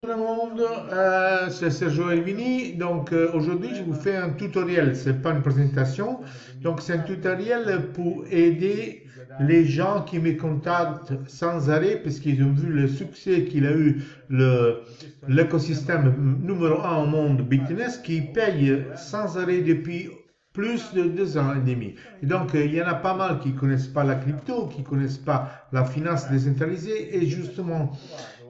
Tout le monde, c'est Sergio Elvini. Donc aujourd'hui, je vous fais un tutoriel. C'est pas une présentation. Donc c'est un tutoriel pour aider les gens qui me contactent sans arrêt parce qu'ils ont vu le succès qu'il a eu l'écosystème numéro un au monde Bitness qui paye sans arrêt depuis plus de 2 ans et demi. Et donc, il y en a pas mal qui connaissent pas la crypto, qui connaissent pas la finance décentralisée et justement,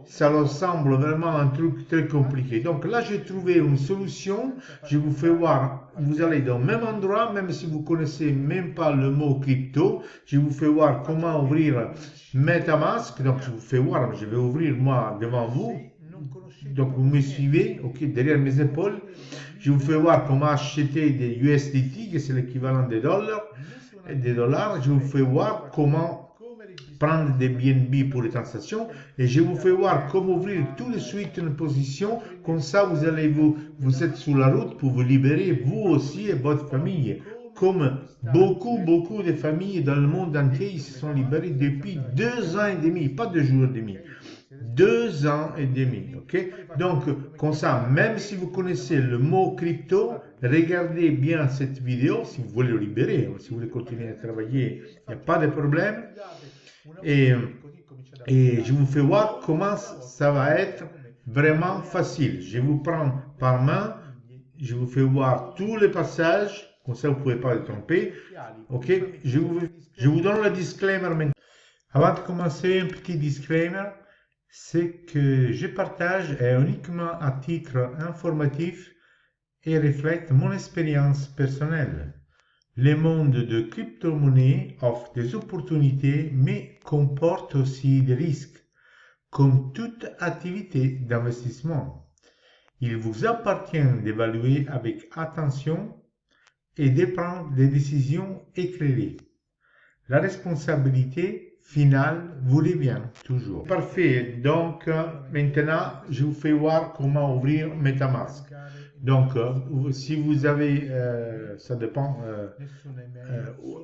ça leur semble vraiment un truc très compliqué. Donc là, j'ai trouvé une solution. Je vous fais voir, vous allez dans le même endroit, même si vous connaissez même pas le mot crypto. Je vous fais voir comment ouvrir MetaMask. Donc je vous fais voir, je vais ouvrir moi devant vous. Donc vous me suivez, ok, derrière mes épaules. Je vous fais voir comment acheter des USDT, que c'est l'équivalent des dollars. Je vous fais voir comment prendre des BNB pour les transactions et je vous fais voir comment ouvrir tout de suite une position. Comme ça, vous êtes sur la route pour vous libérer, vous aussi et votre famille. Comme beaucoup de familles dans le monde entier, ils se sont libérés depuis 2 ans et demi, pas 2 jours et demi. 2 ans et demi, ok? Donc, comme ça, même si vous connaissez le mot crypto, regardez bien cette vidéo si vous voulez le libérer. Si vous voulez continuer à travailler, il n'y a pas de problème. Et, et je vous fais voir comment ça va être vraiment facile. Je vous prends par main, je vous fais voir tous les passages, comme ça vous ne pouvez pas le tromper. Ok, je vous donne le disclaimer maintenant. Avant de commencer, un petit disclaimer, c'est que je partage uniquement à titre informatif et reflète mon expérience personnelle. Le monde de crypto-monnaie offre des opportunités mais comporte aussi des risques, comme toute activité d'investissement. Il vous appartient d'évaluer avec attention et de prendre des décisions éclairées. La responsabilité finale vous revient toujours. Parfait, donc maintenant je vous fais voir comment ouvrir MetaMask. Donc si vous avez, ça dépend,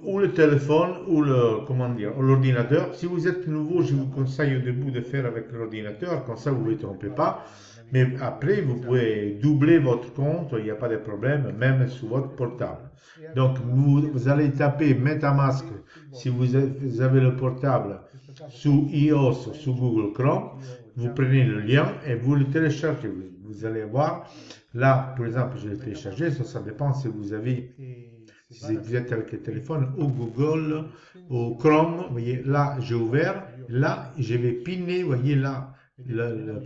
ou le téléphone ou l'ordinateur. Si vous êtes nouveau, je vous conseille au début de faire avec l'ordinateur, comme ça vous ne vous trompez pas. Mais après, vous pouvez doubler votre compte, il n'y a pas de problème, même sur votre portable. Donc, vous allez taper MetaMask si vous avez le portable sous iOS, sous Google Chrome. Vous prenez le lien et vous le téléchargez. Vous allez voir, là, par exemple, je l'ai téléchargé, ça dépend si vous êtes avec le téléphone ou Google ou Chrome. Vous voyez, là, j'ai ouvert. Là, je vais pinner, vous voyez là, le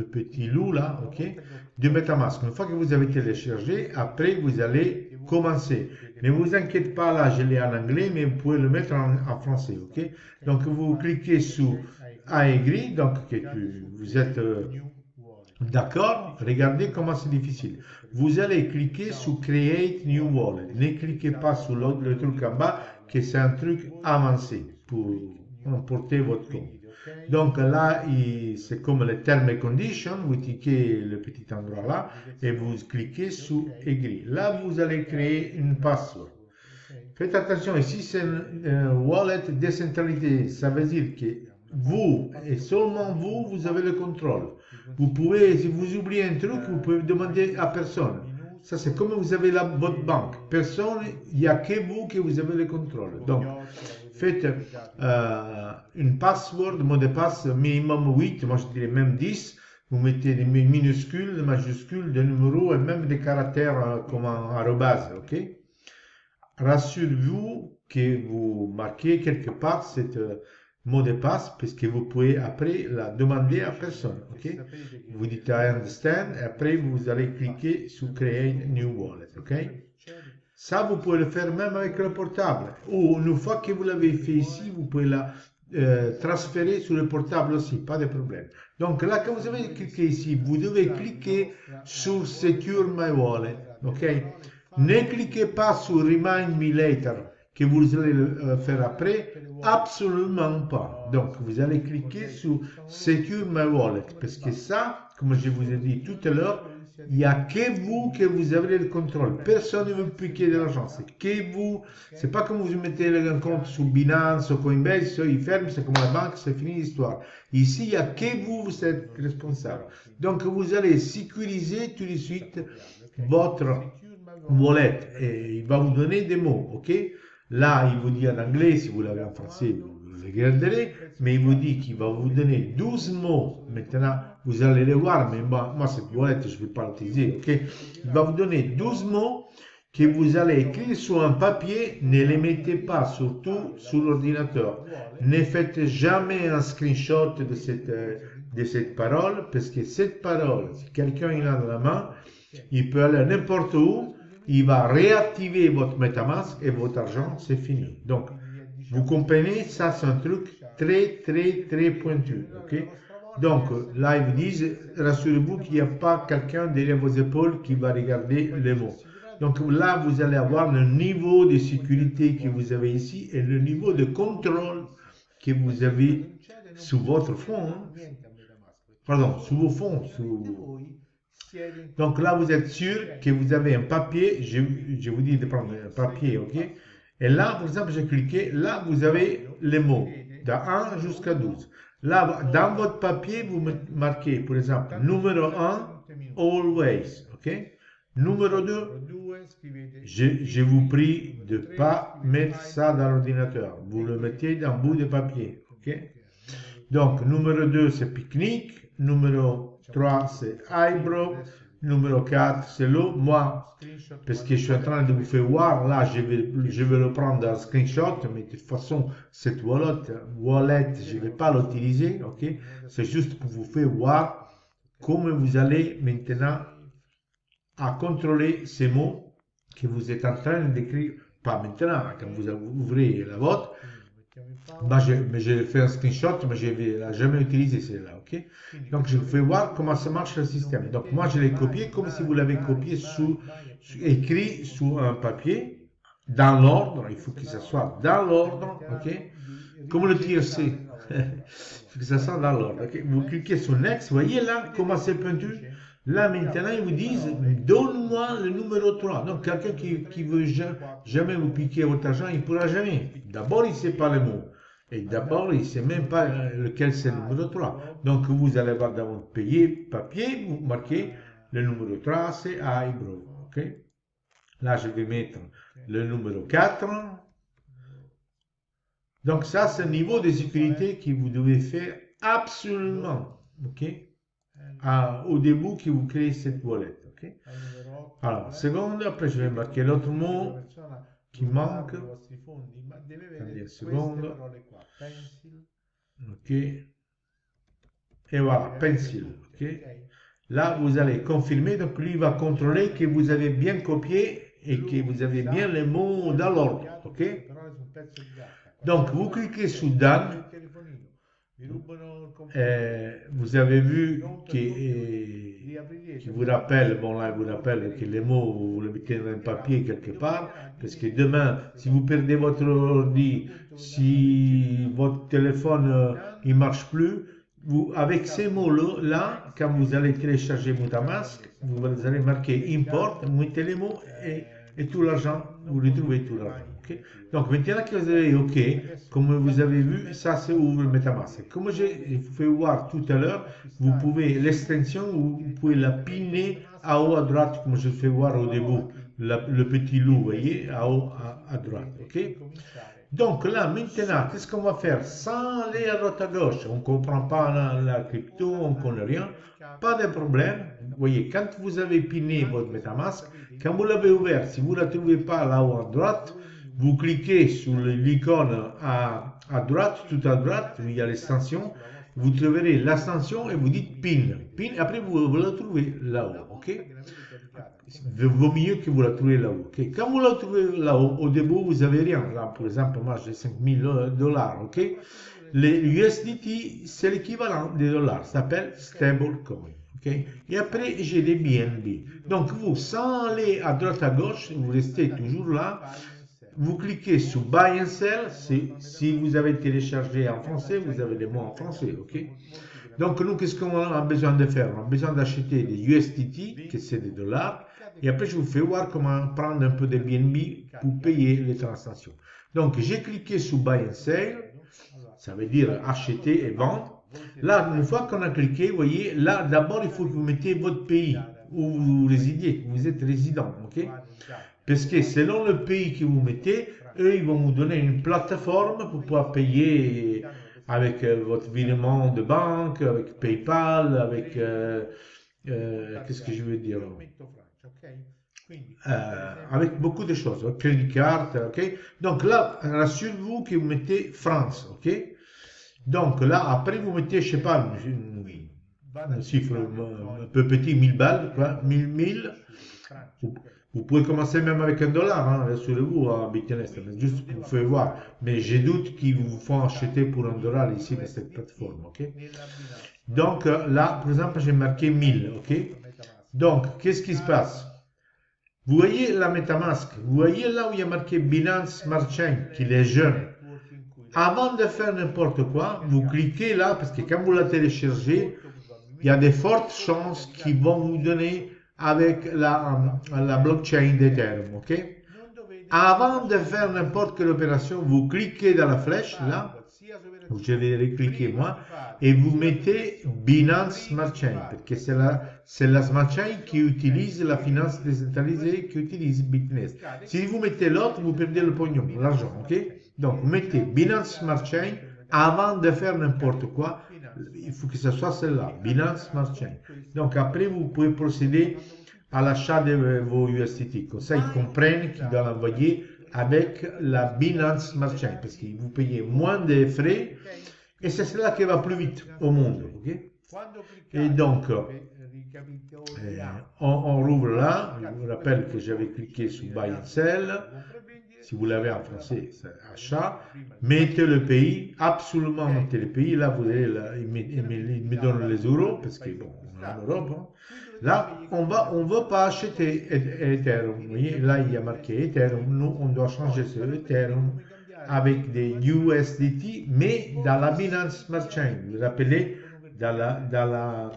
petit loup là, ok, de MetaMask. Une fois que vous avez téléchargé, après vous allez commencer. Ne vous inquiétez pas, là je l'ai en anglais, mais vous pouvez le mettre en français, ok. Donc vous cliquez sur AY, donc que vous êtes d'accord. Regardez comment c'est difficile. Vous allez cliquer sur Create New Wallet. Ne cliquez pas sur le truc en bas, que c'est un truc avancé pour emporter votre compte. Donc là, c'est comme les termes et conditions, vous cliquez le petit endroit là et vous cliquez sur Agree. Là, vous allez créer une password. Faites attention, ici c'est un wallet décentralisé, ça veut dire que vous et seulement vous, vous avez le contrôle. Vous pouvez, si vous oubliez un truc, vous pouvez demander à personne. Ça, c'est comme vous avez votre banque. Personne, il n'y a que vous que vous avez le contrôle. Donc, faites une password, mot de passe minimum 8, moi je dirais même 10. Vous mettez des minuscules, des majuscules, des numéros et même des caractères comme un arrobase, ok? Rassurez-vous que vous marquez quelque part cette mot de passe parce que vous pouvez après la demander à personne, ok? Vous dites I understand et après vous allez cliquer sur Create New Wallet, ok? Ça, vous pouvez le faire même avec le portable. Ou une fois que vous l'avez fait ici, vous pouvez la transférer sur le portable aussi, pas de problème. Donc là, quand vous avez cliqué ici, vous devez cliquer sur Secure My Wallet, ok? Ne cliquez pas sur Remind Me Later, que vous allez le faire après? Absolument pas. Donc, vous allez cliquer sur Secure My Wallet, parce que ça, comme je vous ai dit tout à l'heure, il n'y a que vous que vous avez le contrôle. Personne ne veut piquer de l'argent. C'est que vous. C'est pas comme vous mettez un compte sur Binance ou Coinbase, ils ferment, c'est comme la banque, c'est fini l'histoire. Ici, il n'y a que vous, vous êtes responsable. Donc, vous allez sécuriser tout de suite votre wallet et il va vous donner des mots, ok? Là, il vous dit en anglais, si vous l'avez en français, vous regarderez, mais il vous dit qu'il va vous donner 12 mots. Maintenant, vous allez les voir, mais moi cette wallet, je ne vais pas l'utiliser, ok? Il va vous donner 12 mots que vous allez écrire sur un papier, ne les mettez pas surtout sur l'ordinateur. Ne faites jamais un screenshot de cette parole, parce que cette parole, si quelqu'un l'a dans la main, il peut aller n'importe où, il va réactiver votre MetaMask et votre argent, c'est fini. Donc, vous comprenez, ça c'est un truc très pointu, ok? Donc, là, ils vous disent, rassurez-vous qu'il n'y a pas quelqu'un derrière vos épaules qui va regarder les mots. Donc là, vous allez avoir le niveau de sécurité que vous avez ici et le niveau de contrôle que vous avez sur votre fonds. Hein. Pardon, sur vos fonds. Donc là, vous êtes sûr que vous avez un papier. Je vous dis de prendre un papier, ok? Et là, par exemple, j'ai cliqué. Là, vous avez les mots de 1 jusqu'à 12. Là, dans votre papier, vous marquez, par exemple, numéro 1, always, ok? Numéro 2, je vous prie de ne pas mettre ça dans l'ordinateur. Vous le mettez dans un bout de papier. Okay? Donc, numéro 2, c'est pique-nique. Numéro 3, c'est eyebrow. Numéro 4, c'est l'eau. Moi, parce que je suis en train de vous faire voir, là, je vais le prendre en screenshot, mais de toute façon, cette wallet je ne vais pas l'utiliser. Okay? C'est juste pour vous faire voir comment vous allez maintenant à contrôler ces mots que vous êtes en train d'écrire, pas maintenant, quand vous ouvrez la vôtre, mais je fais un screenshot, mais je ne vais jamais utiliser celle-là, ok? Donc, je vous fais voir comment ça marche le système. Donc, moi, je l'ai copié comme si vous l'avez copié écrit sur un papier, dans l'ordre, il faut que ça soit dans l'ordre, ok? Comme le TRC, il faut que ça soit dans l'ordre, ok? Vous cliquez sur Next, voyez là comment c'est pointu? Là, maintenant, ils vous disent, donne-moi le numéro 3. Donc, quelqu'un qui veut jamais vous piquer votre argent, il ne pourra jamais. D'abord, il ne sait pas le mot. Et d'abord, il ne sait même pas lequel c'est le numéro 3. Donc, vous allez voir dans votre papier, vous marquez le numéro 3, c'est eyebrow. Ok? Là, je vais mettre le numéro 4. Donc, ça, c'est le niveau de sécurité que vous devez faire absolument. Ok? Au début que vous créez cette wallet. Okay? Alors, seconde, après je vais marquer l'autre mot qui manque. Attendez une seconde. Ok. Et voilà, pencil. Ok. Là, vous allez confirmer. Donc, lui va contrôler que vous avez bien copié et que vous avez bien les mots dans l'ordre. Ok. Donc, vous cliquez sur Done. Vous avez vu qui vous rappelle, bon là, il vous rappelle que les mots, vous les mettez dans un papier quelque part, parce que demain, si vous perdez votre ordi, si votre téléphone il marche plus, avec ces mots-là, quand vous allez télécharger MetaMask, vous allez marquer Import, mettez les mots et tout l'argent, vous retrouvez tout l'argent. Okay? Donc maintenant que vous avez OK, comme vous avez vu, ça c'est ouvre MetaMask. Comme j'ai fait voir tout à l'heure, vous pouvez l'extension, vous pouvez la piner à haut à droite, comme je fais voir au début, le petit loup, vous voyez, à haut à droite. Okay? Donc là, maintenant, qu'est-ce qu'on va faire sans aller à droite à gauche? On ne comprend pas la crypto, on ne connaît rien. Pas de problème. Vous voyez, quand vous avez piné votre MetaMask, quand vous l'avez ouvert, si vous ne la trouvez pas là-haut à droite, vous cliquez sur l'icône à droite, tout à droite, où il y a l'extension. Vous trouverez l'extension et vous dites PIN. PIN, après vous la trouvez là-haut. Ok? Vaut mieux que vous la trouvez là-haut. Okay? Quand vous la trouvez là-haut, au début, vous n'avez rien. Là, par exemple, moi, j'ai $5,000. Okay? Les USDT, c'est l'équivalent des dollars. Ça s'appelle stablecoin. Okay? Et après, j'ai des BNB. Donc, vous, sans aller à droite à gauche, vous restez toujours là. vous cliquez sur Buy and Sell. Si vous avez téléchargé en français, vous avez les mots en français, ok? Donc, nous, qu'est-ce qu'on a besoin de faire? On a besoin d'acheter des USDT, que c'est des dollars, et après, je vous fais voir comment prendre un peu de BNB pour payer les transactions. Donc, j'ai cliqué sur Buy and Sell, ça veut dire acheter et vendre. Là, une fois qu'on a cliqué, vous voyez, là, d'abord, il faut que vous mettiez votre pays où vous résidez, où vous êtes résident, ok? Parce que selon le pays que vous mettez, eux, ils vont vous donner une plateforme pour pouvoir payer avec votre virement de banque, avec PayPal, avec, qu'est-ce que je veux dire? Avec beaucoup de choses, crédit card, ok? Donc là, rassurez-vous que vous mettez France, ok? Donc là, après, vous mettez, je sais pas, un chiffre un peu petit, 1000 balles, quoi, 1000. Vous pouvez commencer même avec $1, hein, rassurez-vous, à Bitnest, mais juste pour vous faire voir. Mais j'ai doute qu'ils vous font acheter pour $1 ici dans cette plateforme, ok? Donc là, par exemple, j'ai marqué 1000, ok? Donc, qu'est-ce qui se passe? Vous voyez la MetaMask, vous voyez là où il y a marqué Binance Smart Chain, qu'il est jeune. Avant de faire n'importe quoi, vous cliquez là, parce que quand vous la téléchargez, il y a de fortes chances qu'ils vont vous donner avec la blockchain d'Ethereum, ok? Avant de faire n'importe quelle opération, vous cliquez dans la flèche, là, je vais recliquer moi, et vous mettez Binance Smart Chain, parce que c'est la Smart Chain qui utilise la finance décentralisée, qui utilise Bitnest. Si vous mettez l'autre, vous perdez le pognon, l'argent, ok? Donc, mettez Binance Smart Chain avant de faire n'importe quoi. Il faut que ce soit celle-là, Binance Smart Chain. Donc, après, vous pouvez procéder à l'achat de vos USDT. Comme ça, ils comprennent qu'ils doivent l'envoyer avec la Binance Smart Chain, parce que vous payez moins de frais, et c'est celle-là qui va plus vite au monde. Okay? Et donc, on rouvre là. Je vous rappelle que j'avais cliqué sur Buy and Sell. Si vous l'avez en français, c'est achat. Mettez le pays, absolument mettez le pays. Là, vous allez, il me donne les euros, parce que bon, on est en Europe. Hein. Là, on ne veut pas acheter Ethereum. Vous voyez, là, il y a marqué Ethereum. Nous, on doit changer ce Ethereum avec des USDT, mais dans la Binance Smart Chain. Vous vous rappelez, dans la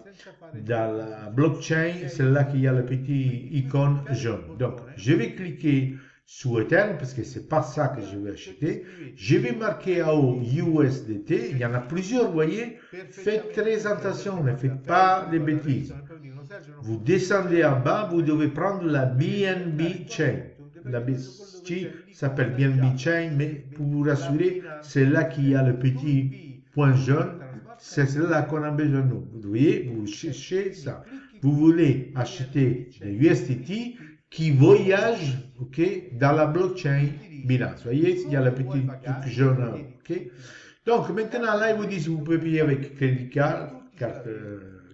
blockchain, c'est là qu'il y a le petit icône jaune. Donc, je vais cliquer sur Ethereum, parce que c'est pas ça que je vais acheter. Je vais marquer en haut USDT. Il y en a plusieurs, vous voyez. Faites très attention, ne faites pas des bêtises. Vous descendez en bas, vous devez prendre la BNB Chain. La BNB s'appelle BNB Chain, mais pour vous rassurer, c'est là qu'il y a le petit point jaune. C'est celle-là qu'on a besoin de nous. Vous voyez, vous cherchez ça. Vous voulez acheter des USDT qui voyagent, ok, dans la blockchain Binance. Vous voyez, il y a le petit truc jaune. Ok. Donc maintenant, là, ils vous disent que vous pouvez payer avec crédit card,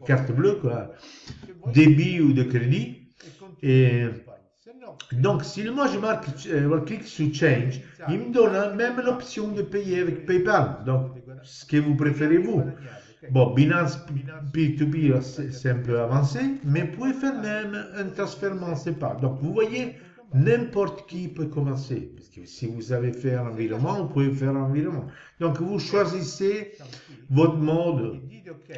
carte bleue, quoi, débit ou de crédit. Et donc, si moi je clique sur Change, il me donne même l'option de payer avec PayPal. Donc, ce que vous préférez vous. Bon, Binance P2P, c'est un peu avancé, mais vous pouvez faire même un transfert SEPA. Donc, vous voyez, n'importe qui peut commencer. Parce que si vous avez fait un virement, vous pouvez faire un virement. Donc, vous choisissez votre mode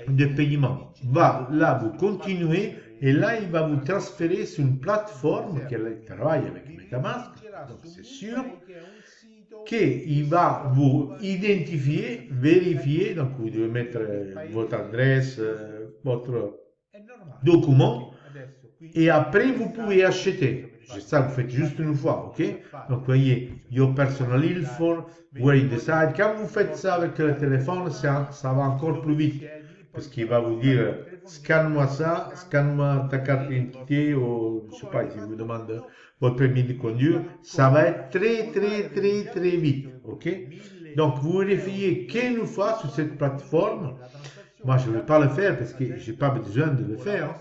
de paiement. Là, vous continuez, et là, il va vous transférer sur une plateforme qui travaille avec MetaMask. Donc, c'est sûr qu'il va vous identifier, vérifier, donc vous devez mettre votre adresse, votre document, et après vous pouvez acheter. Ça, vous faites juste une fois, ok? Donc, vous voyez, your personal info, where you decide. Quand vous faites ça avec le téléphone, ça va encore plus vite, parce qu'il va vous dire, scanne-moi ça, scanne-moi ta carte d'identité, ou je sais pas, si vous demande votre permis de conduire, ça va être très vite, ok? Donc, vous vérifiez qu'une fois sur cette plateforme. Moi, je ne vais pas le faire parce que je n'ai pas besoin de le faire.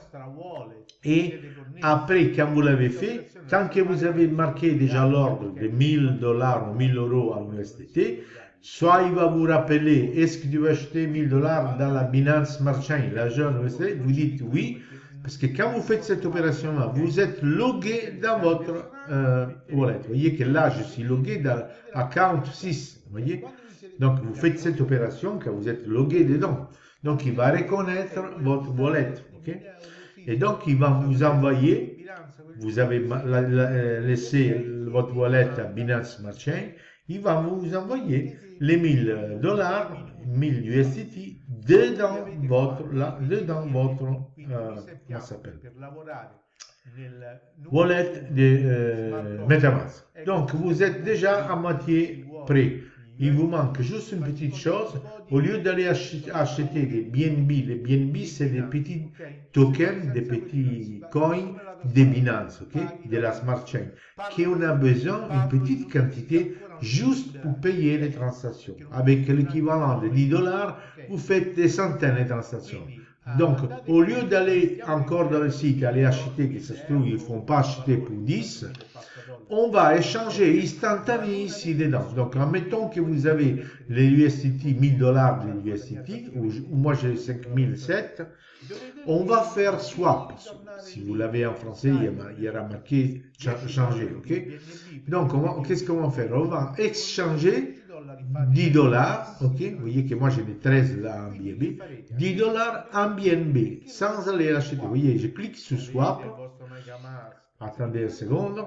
Et après, quand vous l'avez fait, tant que vous avez marqué déjà l'ordre de $1000 ou 1000 euros en USDT, soit il va vous rappeler, est-ce que tu veux acheter $1000 dans la Binance Smart Chain, la jeune USDT, vous dites oui. Parce que quand vous faites cette opération-là, vous êtes logué dans votre wallet. Vous voyez que là, je suis logué dans account 6. Vous voyez? Donc, vous faites cette opération quand vous êtes logué dedans. Donc, il va reconnaître votre wallet. Okay? Et donc, il va vous envoyer, vous avez laissé votre wallet à Binance Smart Chain, il va vous envoyer les $1000, 1000 USDT dedans votre comment ça s'appelle? Wallet de MetaMask. Donc, vous êtes déjà à moitié prêt. Il vous manque juste une petite chose. Au lieu d'aller acheter des BNB, les BNB, c'est des petits tokens, des petits coins de Binance, okay? De la Smart Chain, qu'on a besoin une petite quantité juste pour payer les transactions. Avec l'équivalent de $10, vous faites des centaines de transactions. Donc, au lieu d'aller encore dans le site, aller acheter, que ça se trouve, ils ne font pas acheter pour 10, on va échanger instantanément ici dedans. Donc, admettons que vous avez les USDT, $1000 de USDT, ou moi j'ai 5007, on va faire swap. Si vous l'avez en français, il y aura marqué changer, ok? Donc, qu'est-ce qu'on va faire? On va échanger $10, ok? Vous voyez que moi j'ai les 13 là en BNB, $10 en BNB, sans aller acheter. Vous voyez, je clique sur swap. Attendez une seconde.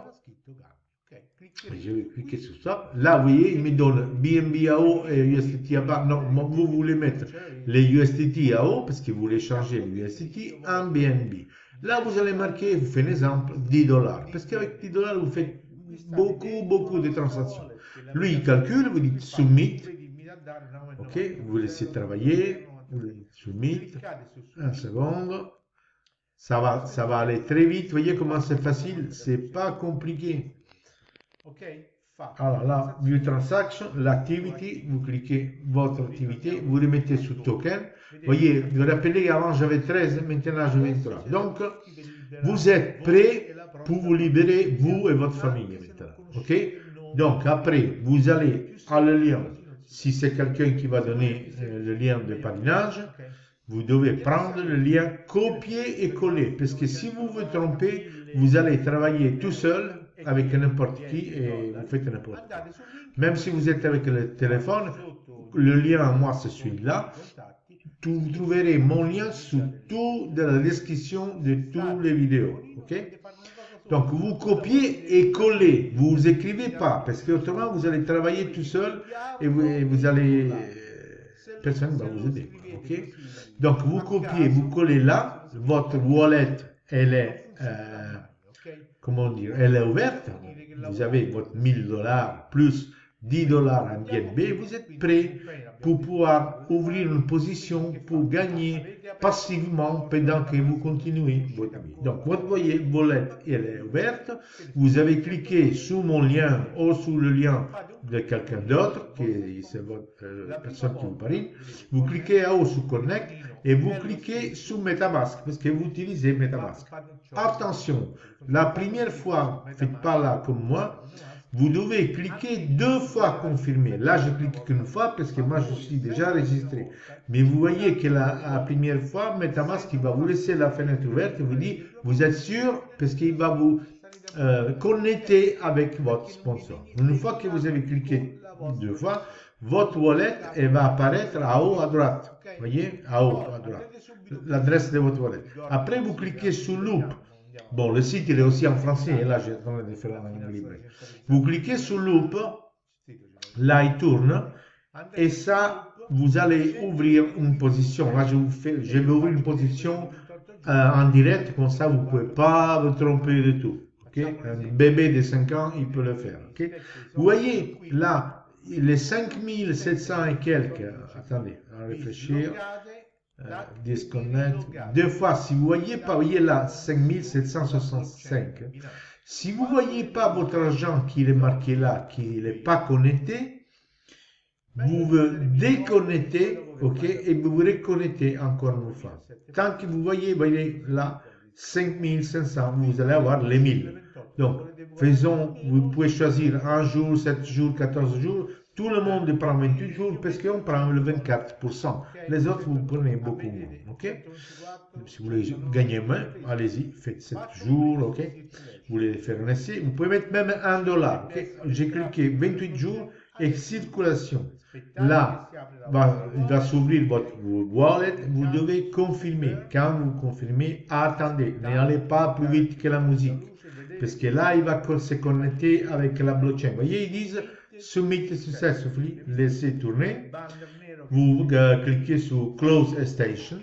Je vais cliquer sur swap. Là, vous voyez, il me donne BNB à haut et USDT à bas. Non, vous voulez mettre les USDT à haut parce que vous voulez changer les USDT en BNB. Là, vous allez marquer, vous faites un exemple, $10. Parce qu'avec $10, vous faites beaucoup de transactions. Lui, il calcule, vous dites submit. Ok, vous laissez travailler. Vous dites submit. Une seconde. Ça va aller très vite. Vous voyez comment c'est facile? C'est pas compliqué. Alors là, View Transaction, l'activity, vous cliquez votre activité, vous le mettez sous token. Vous voyez, vous rappelez qu'avant j'avais 13, maintenant je vais 3. Donc, vous êtes prêt pour vous libérer, vous et votre famille maintenant. Ok? Donc, après, vous allez à le lien. Si c'est quelqu'un qui va donner le lien de parrainage, vous devez prendre le lien, copier et coller. Parce que si vous vous trompez, vous allez travailler tout seul avec n'importe qui et vous faites n'importe quoi. Même si vous êtes avec le téléphone, le lien, moi, c'est celui-là. Vous trouverez mon lien sous tout dans la description de toutes les vidéos. Ok? Donc, vous copiez et collez. Vous n'écrivez pas parce qu'autrement, vous allez travailler tout seul et vous allez... personne ne va vous aider. Ok? Donc, vous copiez, vous collez là. Votre wallet, elle est... comment dire, elle est ouverte, vous avez votre $1000 plus $10 en BNB, vous êtes prêt pour pouvoir ouvrir une position pour gagner passivement pendant que vous continuez votre vie. Donc, votre wallet, elle est ouverte, vous avez cliqué sur mon lien ou sur le lien de quelqu'un d'autre, qui c'est la personne qui vous parraine, vous cliquez en haut sur Connect et vous cliquez sur MetaMask, parce que vous utilisez MetaMask. Attention, la première fois, faites pas là comme moi, vous devez cliquer 2 fois confirmer. Là, je clique qu'une fois parce que moi, je suis déjà enregistré. Mais vous voyez que la première fois, MetaMask, il va vous laisser la fenêtre ouverte et vous dit, vous êtes sûr, parce qu'il va vous connecter avec votre sponsor. Une fois que vous avez cliqué 2 fois, votre wallet elle va apparaître à haut à droite. Vous voyez, à haut à droite. L'adresse de votre wallet. Après, vous cliquez sur Loop. Bon, le site il est aussi en français, et là j'ai en train de faire en anglais. Vous cliquez sur Loop, là il tourne, et ça, vous allez ouvrir une position. Là, je vais ouvrir une position en direct, comme ça vous ne pouvez pas vous tromper de tout. Okay? Un bébé de 5 ans, il peut le faire. Okay? Vous voyez, là, les 5700 et quelques, attendez, on va réfléchir. Disconnect. 2 fois, si vous voyez pas, voyez là, 5765. Si vous voyez pas votre argent qui est marqué là, qui n'est pas connecté, vous vous déconnectez, ok, et vous vous reconnectez encore une fois. Tant que vous voyez là, 5500, vous allez avoir les 1000. Donc, vous pouvez choisir 1 jour, 7 jours, 14 jours, Tout le monde prend 28 jours parce qu'on prend le 24%. Les autres, vous prenez beaucoup moins. Ok? Si vous voulez gagner moins, allez-y, faites 7 jours. Ok? Vous voulez faire un essai, vous pouvez mettre même $1. Ok? J'ai cliqué 28 jours et circulation. Là, il va s'ouvrir votre wallet. Vous devez confirmer. Quand vous confirmez, attendez, n'allez pas plus vite que la musique. Parce que là, il va se connecter avec la blockchain. Vous voyez, ils disent Submit successfully, laissez tourner. Vous cliquez sur Close Station.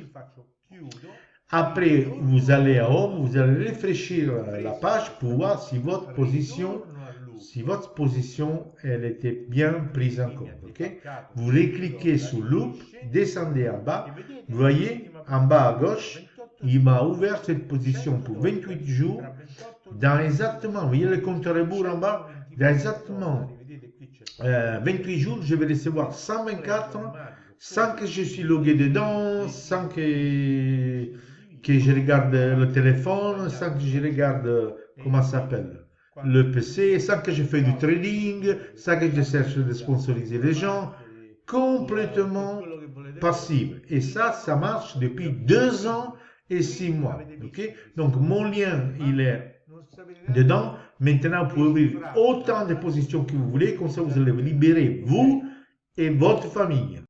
Après, vous allez à Home, vous allez réfléchir la page pour voir si votre position, elle était bien prise en compte. Okay? Vous cliquez sur Loop, descendez en bas. Vous voyez, en bas à gauche, il m'a ouvert cette position pour 28 jours. Dans exactement, vous voyez le compte à rebours en bas, dans exactement 28 jours, je vais recevoir 124 sans que je suis logué dedans, sans que je regarde le téléphone, sans que je regarde, comment ça s'appelle, le PC, sans que je fais du trading, sans que je cherche de sponsoriser les gens, complètement passive. Et ça marche depuis 2 ans et 6 mois. Okay? Donc, mon lien, il est dedans. Maintenant, vous pouvez ouvrir autant de positions que vous voulez, comme ça vous allez vous libérer, vous et votre famille.